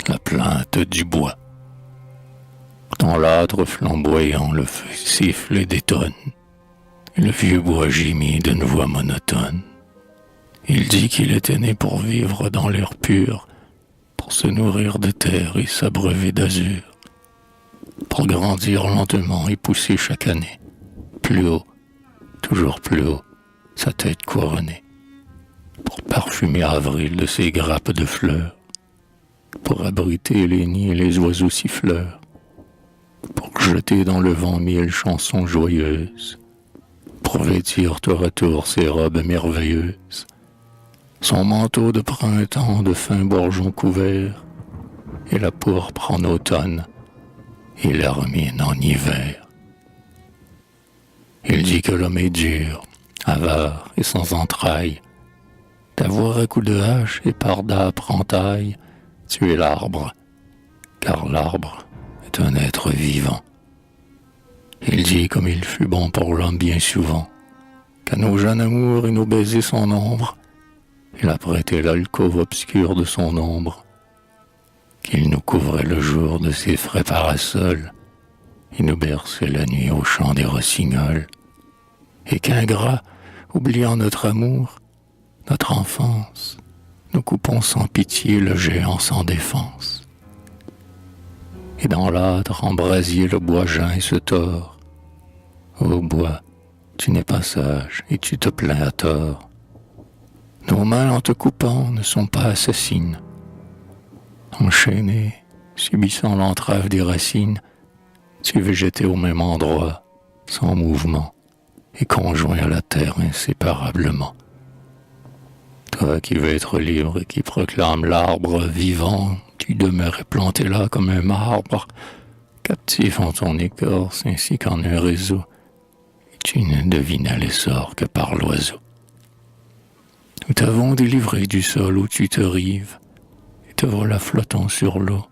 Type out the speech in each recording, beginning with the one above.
la plainte du bois. Dans l'âtre flamboyant, le feu siffle et détonne, et le vieux bois gémit d'une voix monotone. Il dit qu'il était né pour vivre dans l'air pur, pour se nourrir de terre et s'abreuver d'azur, pour grandir lentement et pousser chaque année, plus haut, toujours plus haut, sa tête couronnée, pour parfumer avril de ses grappes de fleurs, pour abriter les nids et les oiseaux siffleurs, pour jeter dans le vent 1000 chansons joyeuses, pour vêtir tour à tour ses robes merveilleuses, son manteau de printemps de fins bourgeons couverts, et la pourpre en automne, et l'hermine en hiver. Il dit que l'homme est dur, avare et sans entrailles, d'avoir à coups de hache et par d'âpre entaille tuer l'arbre, car l'arbre est un être vivant. Il dit comme il fut bon pour l'homme bien souvent, qu'à nos jeunes amours et nos baisers son ombre, il a prêté l'alcôve obscure de son ombre, qu'il nous couvrait le jour de ses frais parasols, et nous berçait la nuit au chant des rossignols, et qu'ingrats, oubliant notre amour, notre enfance, nous coupons sans pitié le géant sans défense. Et dans l'âtre, en brasier, le bois geint et se tord. Ô bois, tu n'es pas sage et tu te plains à tort. Nos mains en te coupant ne sont pas assassines. Enchaîné, subissant l'entrave des racines, tu végétais au même endroit, sans mouvement, et conjoint à la terre inséparablement. Toi qui veux être libre et qui proclame l'arbre vivant, tu demeurais planté là comme un marbre, captif en ton écorce ainsi qu'en un réseau, et tu ne devinais l'essor que par l'oiseau. Nous t'avons délivré du sol où tu te rives, et te voilà flottant sur l'eau,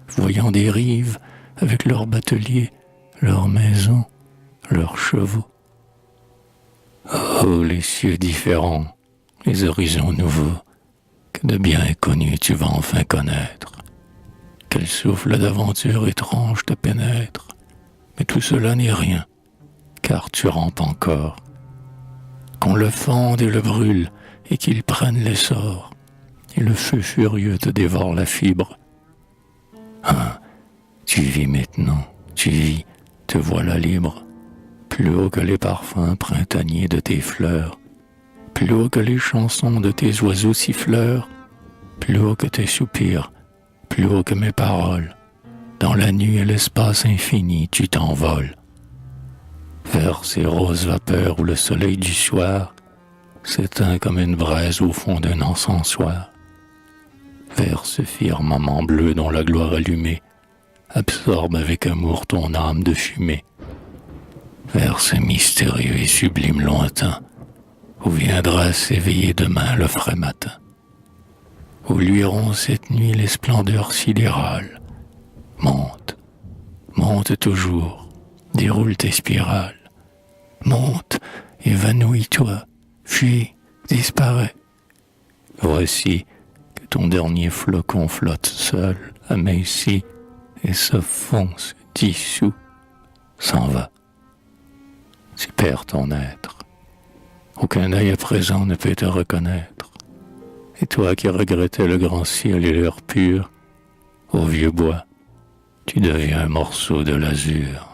voyant des rives avec leurs bateliers, leurs maisons, leurs chevaux. Oh, les cieux différents, les horizons nouveaux, que de bien inconnus tu vas enfin connaître. Quel souffle d'aventure étrange te pénètre, mais tout cela n'est rien, car tu rampes encore. Qu'on le fende et le brûle, et qu'il prenne l'essor, et le feu furieux te dévore la fibre. Ah, tu vis maintenant, tu vis, te voilà libre, plus haut que les parfums printaniers de tes fleurs, plus haut que les chansons de tes oiseaux siffleurs, plus haut que tes soupirs, plus haut que mes paroles. Dans la nuit et l'espace infini, tu t'envoles. Vers ces roses vapeurs où le soleil du soir s'éteint comme une braise au fond d'un encensoir. Vers ce firmament bleu dont la gloire allumée absorbe avec amour ton âme de fumée. Vers ce mystérieux et sublime lointain où viendra s'éveiller demain le frais matin, où luiront cette nuit les splendeurs sidérales. Monte, monte toujours, déroule tes spirales. Monte, évanouis-toi, fuis, disparais. Voici que ton dernier flocon flotte seul, aminci, et se fond, se dissout, s'en va. Tu perds ton être. Aucun œil à présent ne peut te reconnaître. Et toi qui regrettais le grand ciel et l'air pur, au vieux bois, tu deviens un morceau de l'azur.